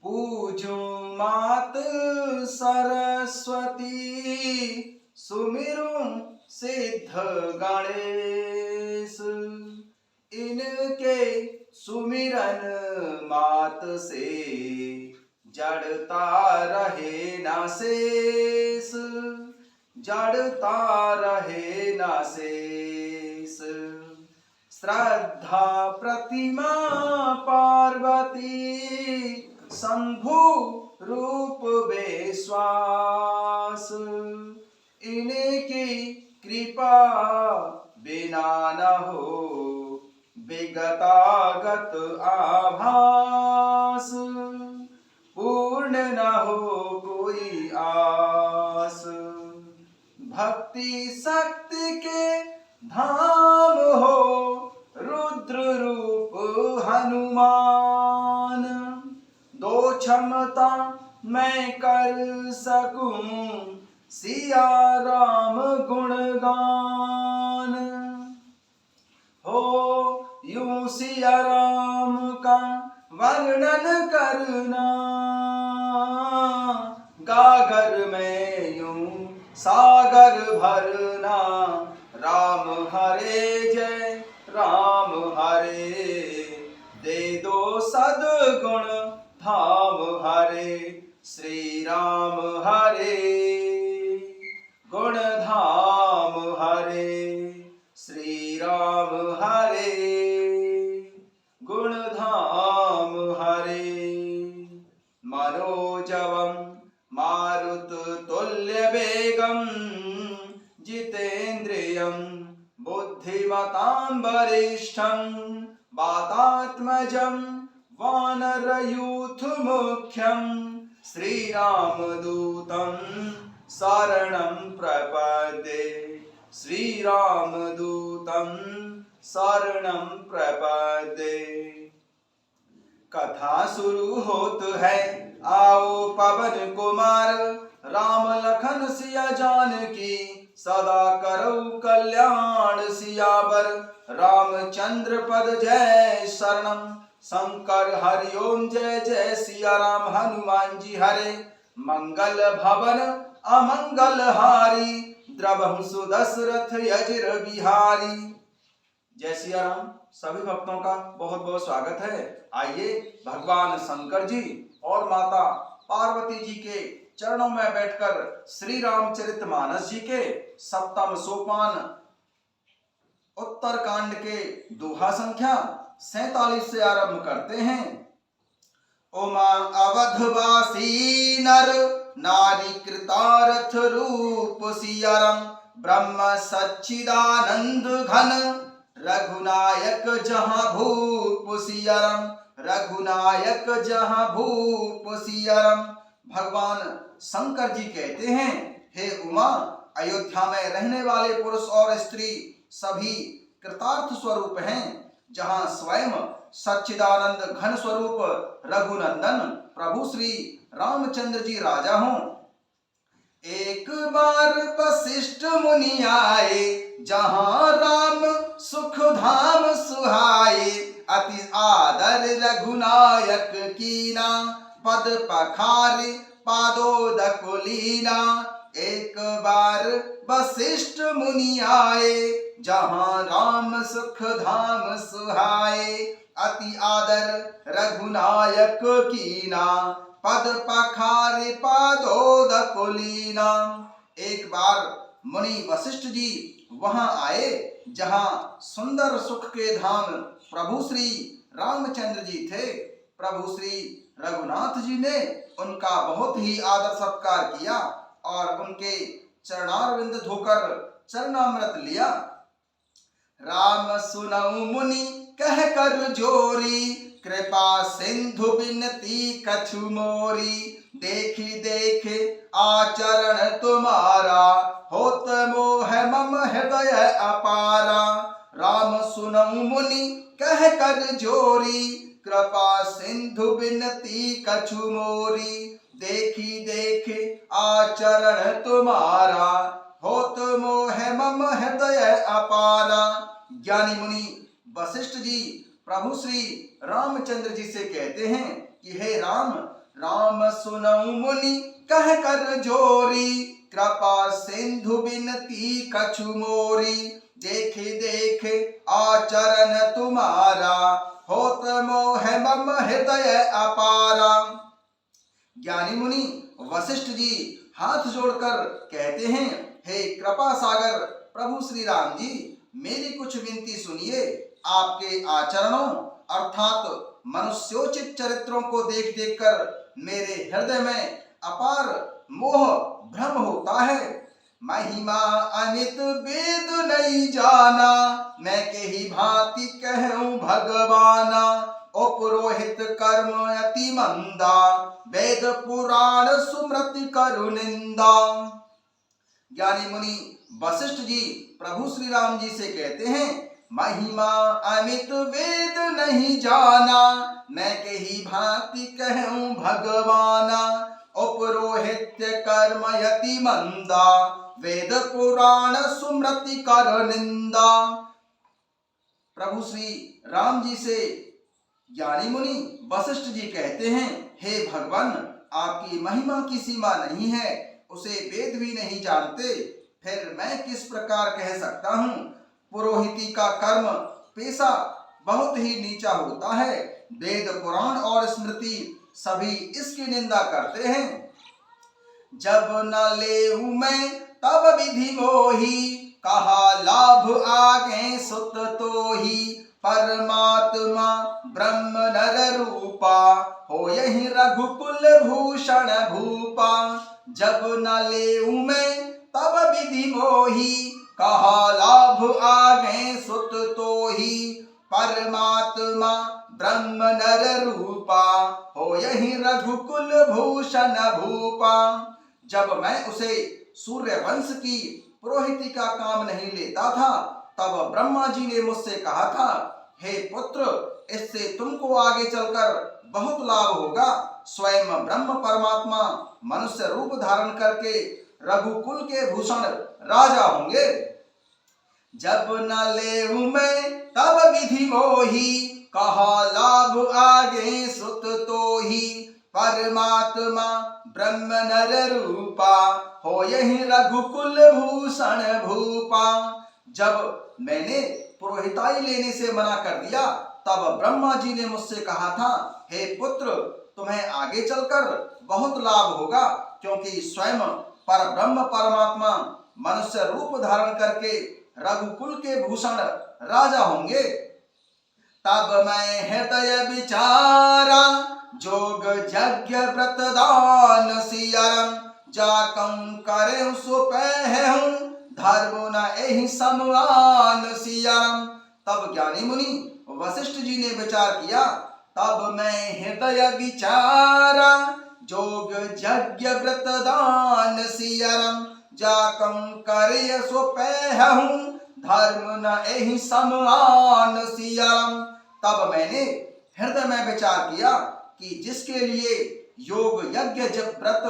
पूजूं मात सरस्वती, सुमिरूं सिद्ध गणेश। इनके सुमिरन मात से, जड़ता रहे न शेष, जड़ता रहे न शेष। श्रद्धा प्रतिमा पार्वती, शंभु रूप विश्वास। इनकी कृपा बिना न हो विगतागत आभास, पूर्ण न हो कोई आस। भक्ति शक्ति के धाम हो, रुद्र रूप हनुमान। दो क्षमता मैं कर सकूं, सिया राम गुणगान। हो यूं सिया राम का वर्णन करना, गागर में यूं सागर भरना। राम हरे जय राम हरे, दे दो सद्गुण धाम हरे। श्री राम हरे, गुण धाम हरे। श्री राम हरे, गुण धाम हरे। मनोजवं मारुततुल्य वेगं, जितेन्द्रियं बुद्धिमतां वरिष्ठं। वातात्मजं वानरयूथ मुख्यं, श्रीरामदूतं शरणं प्रपद्ये। श्रीरामदूतं शरणं प्रपद्ये। कथा शुरू होत है, आओ पवन कुमार। राम लखन सिया जानकी, सदा करो कल्याण सियावर। रामचंद्र पद जय शरणम, शंकर हरि ओम जय जय सिया राम। हनुमान जी हरे, मंगल भवन अमंगल हारी। द्रवहु सुदशरथ यजिर बिहारी। जय सिया राम। सभी भक्तों का बहुत बहुत स्वागत है। आइए भगवान शंकर जी और माता पार्वती जी के चरणों में बैठकर श्री रामचरितमानस जी के सप्तम सोपान उत्तर कांड के दोहा संख्या 47 से आरंभ करते हैं। उमा अवधवासी नर, नारी कृतार्थ रूप सियाराम। ब्रह्म सच्चिदानंद घन, रघुनायक जहाँ भूप सियाराम। रघुनायक जहाँ भूप सियाराम। भगवान शंकर जी कहते हैं, हे उमा, अयोध्या में रहने वाले पुरुष और स्त्री सभी कृतार्थ स्वरूप हैं। जहाँ स्वयं सच्चिदानंद घन स्वरूप रघुनंदन प्रभु श्री रामचंद्र जी राजा हों। एक बार वशिष्ठ मुनि आए, जहाँ राम सुख धाम सुहाए। अति आदर रघुनायक कीना, पद पखारे पादोदक लीना। एक बार वशिष्ठ मुनि आए, जहाँ राम सुख धाम सुहाए। अति आदर रघुनायक कीना, पद पखारे पादोदक लीना। एक बार मुनि वशिष्ठ जी वहां आए, जहाँ सुंदर सुख के धाम प्रभु श्री रामचंद्र जी थे। प्रभु श्री रघुनाथ जी ने उनका बहुत ही आदर सत्कार किया और उनके चरणारविंद धोकर चरणामृत लिया। राम सुनऊ मुनि कह कर जोरी, कृपा सिंधु बिनती कछु मोरी। देखी देखे आचरण तुम्हारा, होत मोह मम हृदय अपारा। राम सुनऊ मुनि कह कर जोरी, कृपा सिंधु बिनती कछु मोरी। देखी देखे आचरण तुम्हारा, होत मोह मम हृदय अपारा। ज्ञानी मुनि वशिष्ठ जी प्रभु श्री रामचंद्र जी से कहते हैं कि हे राम, राम सुनऊ मुनि कह कर जोरी, कृपा सिंधु बिनती कछु मोरी। देखे देखे आचरण तुम्हारा, होत मोह मम हृदय अपारा। ज्ञानी मुनि वशिष्ठ जी हाथ जोड़कर कहते हैं, हे कृपा सागर प्रभु श्री राम जी, मेरी कुछ विनती सुनिए। आपके आचरणों अर्थात मनुष्योचित चरित्रों को देख देख कर मेरे हृदय में अपार मोह भ्रम होता है। महिमा अमित वेद नहीं जाना, मैं कही भांति कहूँ भगवाना। उपरोहित कर्म अति मंदा, वेद पुराण सुमृति करु निंदा। ज्ञानी मुनि वशिष्ठ जी प्रभु श्री राम जी से कहते हैं, महिमा अमित वेद नहीं जाना, मैं कही भांति कहूँ भगवाना। उपरोहित कर्म यति मंदा, वेद पुराण सुमृति कर निंदा। प्रभु श्री राम जी से ज्ञानी मुनि वशिष्ठ जी कहते हैं, हे भगवान, आपकी महिमा की सीमा नहीं है, उसे वेद भी नहीं जानते, फिर मैं किस प्रकार कह सकता हूँ। पुरोहिती का कर्म पेशा बहुत ही नीचा होता है, वेद पुराण और स्मृति सभी इसकी निंदा करते हैं। जब न लेऊ मैं तब विधि मोही, कहा लाभ आगे सुत तोही। परमात्मा ब्रह्म नर रूपा, हो यही रघुकुल भूषण भूपा। जब न लेऊ मैं तब विधि मोही, कहा लाभ आगे सुत तोही। परमात्मा ब्रह्म नर रूपा, हो यही रघुकुल भूषण भूपा। जब मैं उसे सूर्य वंश की पुरोहिती का काम नहीं लेता था, तब ब्रह्मा जी ने मुझसे कहा था, हे पुत्र, इससे तुमको आगे चलकर बहुत लाभ होगा। स्वयं ब्रह्म परमात्मा मनुष्य रूप धारण करके रघुकुल के भूषण राजा होंगे। जब न लेऊ मैं तब विधि मोही, कहा लाभ आगे सुत तोही। परमात्मा ब्रह्म नर रूपा, हो यही रघुकुल भूषण भूपा। जब मैंने पुरोहिताई लेने से मना कर दिया, तब ब्रह्मा जी ने मुझसे कहा था, हे पुत्र, तुम्हें आगे चलकर बहुत लाभ होगा, क्योंकि स्वयं पर ब्रह्म परमात्मा मनुष्य रूप धारण करके रघुकुल के भूषण राजा होंगे। तब मैं हृदय विचारा, जोग यज्ञ व्रत दान सियरम। जाकं करे सो पहूं, धर्म न एहि समान सियरम। तब ज्ञानी मुनि वशिष्ठ जी ने विचार किया, तब मैं हृदय विचारा, जोग यज्ञ व्रत दान सियरम। जाकं करे सो पहूं, धर्म न एहि समान सियरम। तब मैंने हृदय में विचार किया कि जिसके लिए योग यज्ञ जब व्रत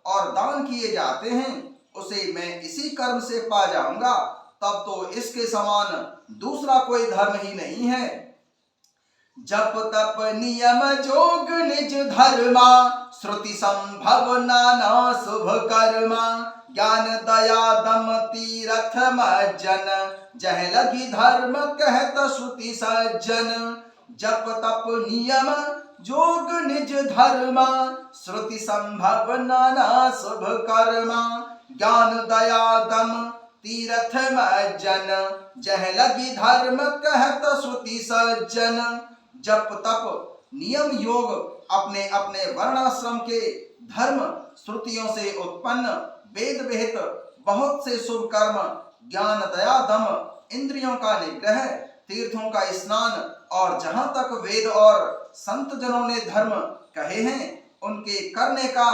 और दान किए जाते हैं, उसे मैं इसी कर्म से पा जाऊंगा, तब तो इसके समान दूसरा कोई धर्म ही नहीं है। जप तप नियम जोग निज धर्मा, श्रुति संभव नाना शुभ कर्मा। ज्ञान दया दम तीरथ मज्जन, जह लगी धर्म कहत श्रुति सज्जन। जप तप नियम जोग निज धर्मा, श्रुति संभव नाना शुभ कर्मा। ज्ञान दया दम तीरथ मज्जन, जह लगी धर्म कहत श्रुति सज्जन। जप तप नियम योग अपने अपने वर्णाश्रम के धर्म श्रुतियों से उत्पन्न वेद विहित बहुत से शुभ कर्म, ज्ञान दया दम इंद्रियों का निग्रह, तीर्थों का स्नान और जहां तक वेद और संत जनों ने धर्म कहे हैं, उनके करने का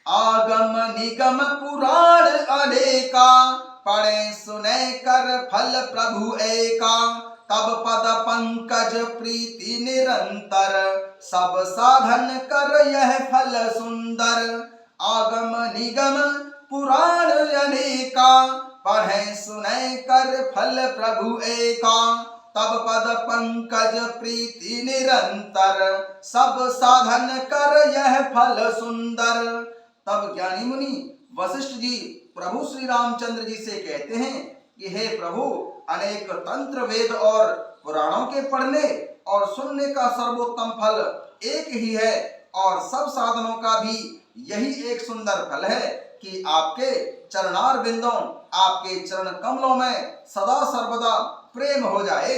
आगम निगम पुराण अनेका। पढ़े सुने कर फल प्रभु एका। तब पद पंकज प्रीति निरंतर, सब साधन कर यह फल सुंदर। आगम निगम पुराण अनेका, पढ़े सुने कर फल प्रभु एका। तब पद पंकज प्रीति निरंतर, सब साधन कर यह फल सुंदर। तब ज्ञानी मुनि वशिष्ठ जी प्रभु श्री रामचंद्र जी से कहते हैं कि हे प्रभु, अनेक तंत्र वेद और पुराणों के पढ़ने और सुनने का सर्वोत्तम फल एक ही है, और सब साधनों का भी यही एक सुंदर फल है कि आपके चरणार बिंदों, आपके चरण कमलों में सदा सर्वदा प्रेम हो जाए।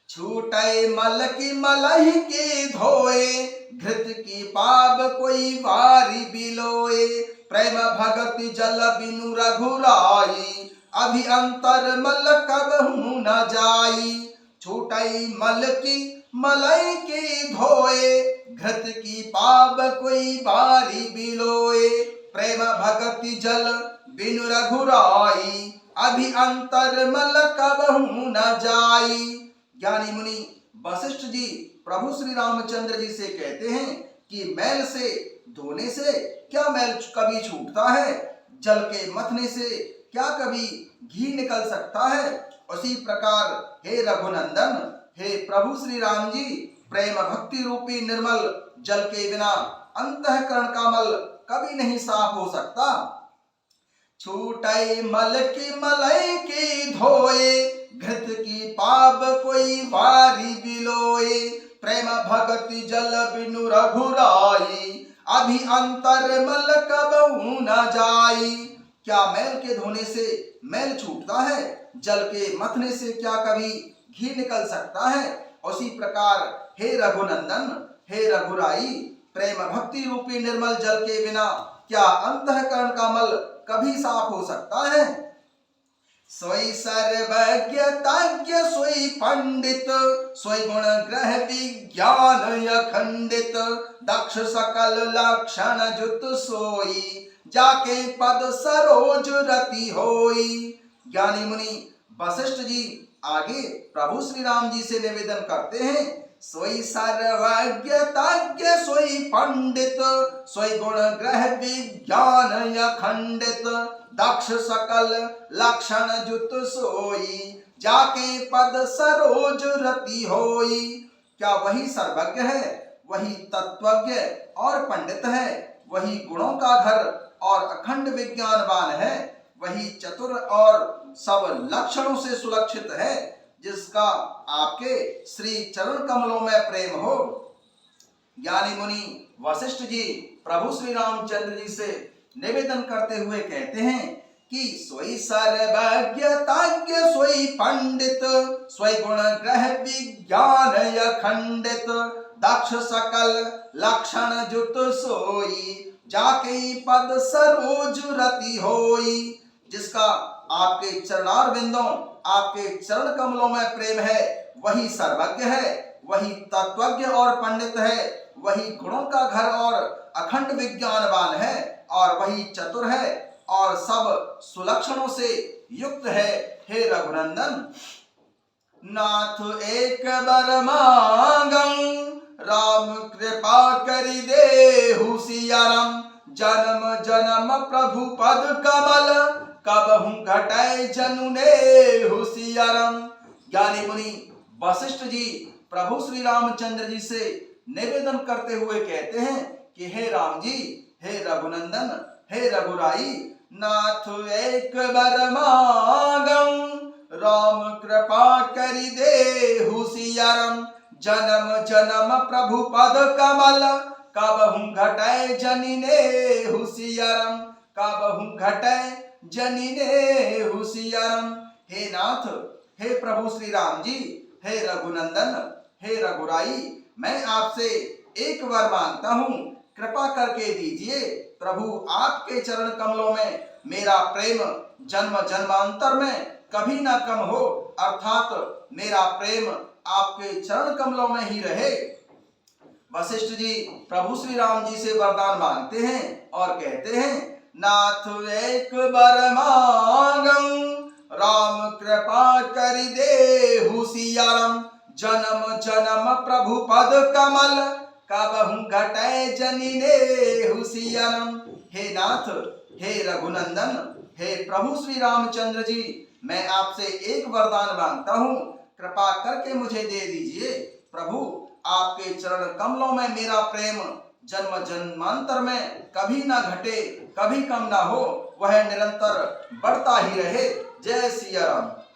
छूटे मल की मलहि की धोए, घृत की पाप कोई वारी बिलोए, प्रेम भगति जल बिनु रघुराई, अभी अंतर मल कबहु न जाई। छूटे मल की मलई की धोए, घृत की पाप कोई वारी बिलोए, प्रेम भगति जल बिनु रघुराई, अभी अंतर मल कबहु न जाई। ज्ञानी मुनि वशिष्ठ जी प्रभु श्री रामचंद्र जी से कहते हैं कि मैल से धोने से क्या मैल कभी छूटता है, जल के मथने से क्या कभी घी निकल सकता है। उसी प्रकार हे रघुनंदन, हे प्रभु श्री राम जी, प्रेम भक्ति रूपी निर्मल जल के बिना अंतःकरण का मल कभी नहीं साफ हो सकता। छूटे मल की मलई की धोए, घृत की पाप कोई वारी बिलोए, प्रेम भगति जल बिनु रघुराई, अभी अंतर मल कबहु न जाई। क्या मैल के धोने से मैल छूटता है, जल के मथने से क्या कभी घी निकल सकता है। उसी प्रकार हे रघुनंदन, हे रघुराई, प्रेम भक्ति रूपी निर्मल जल के बिना क्या अंतःकरण का मल कभी साफ हो सकता है। सोई सर्वज्ञ तज्ञ सोई पंडित, सोई गुण ग्रह विज्ञान अखंडित, दक्ष सकल लक्षण जुत सोई, जाके पद सरोज रति होई। ज्ञानी मुनि वशिष्ठ जी आगे प्रभु श्री राम जी से निवेदन करते हैं, सोई सर्वज्ञ तज्ञ सोई पंडित, सोई गुण ग्रह विज्ञान अखंडित, दक्ष सकल लक्षण जुत सोई, जाके पद सरोज रति होई। क्या वही सर्वज्ञ है, वही तत्वज्ञ और पंडित है, वही गुणों का घर और अखंड विज्ञानवान है, वही चतुर और सब लक्षणों से सुलक्षित है, जिसका आपके श्री चरण कमलों में प्रेम हो। ज्ञानी मुनि वशिष्ठ जी प्रभु श्री रामचंद्र जी से निवेदन करते हुए कहते हैं कि सोई सर्वज्ञ तज्ञ सोई पंडित, सोई गुण ग्रह विज्ञान अखंडित, दक्ष सकल लक्षण जुत सोई, जाके पद सरोज रति होई। जिसका आपके चरणार बिंदों, आपके चरण कमलों में प्रेम है, वही सर्वज्ञ है, वही तत्वज्ञ और पंडित है, वही गुणों का घर और अखंड विज्ञानवान है, और वही चतुर है और सब सुलक्षणों से युक्त है। हे रघुनंदन, नाथ एक बर मांगं, राम कृपा करि देहु सियाराम, जन्म जन्म प्रभु पद कमल, कबहु घटै जनु नेहु सियाराम। ज्ञानी मुनि वशिष्ठ जी प्रभु श्री रामचंद्र जी से निवेदन करते हुए कहते हैं कि हे राम जी, हे रघुनंदन, हे रघुराई, नाथ एक बर मांगं, राम कृपा करि देहु सियाराम, जन्म जन्म प्रभु पद कमल, कबहु घटै जनि नेहु सियाराम, कबहु घटै जनि नेहु सियाराम। हे नाथ, हे प्रभु श्री राम जी, हे रघुनंदन, हे रघुराई, मैं आपसे एक बार मांगता हूँ, कृपा करके दीजिए। प्रभु आपके चरण कमलों में मेरा प्रेम जन्म जन्मांतर में कभी ना कम हो, अर्थात मेरा प्रेम आपके चरण कमलों में ही रहे। वशिष्ठ जी प्रभु श्री राम जी से वरदान मांगते हैं और कहते हैं, नाथ एक बर मांगं, राम कृपा करि देहु सियाराम, जन्म जन्म प्रभु पद कमल, कबहु घटै जनि नेहु सियाराम। हे नाथ, हे रघुनंदन, हे प्रभु श्री रामचंद्र जी, मैं आपसे एक वरदान मांगता हूँ, कृपा करके मुझे दे दीजिए। प्रभु, आपके चरण कमलों में मेरा प्रेम जन्म जन्मांतर में कभी ना घटे, कभी कम ना हो, वह निरंतर बढ़ता ही रहे। जय सिया राम।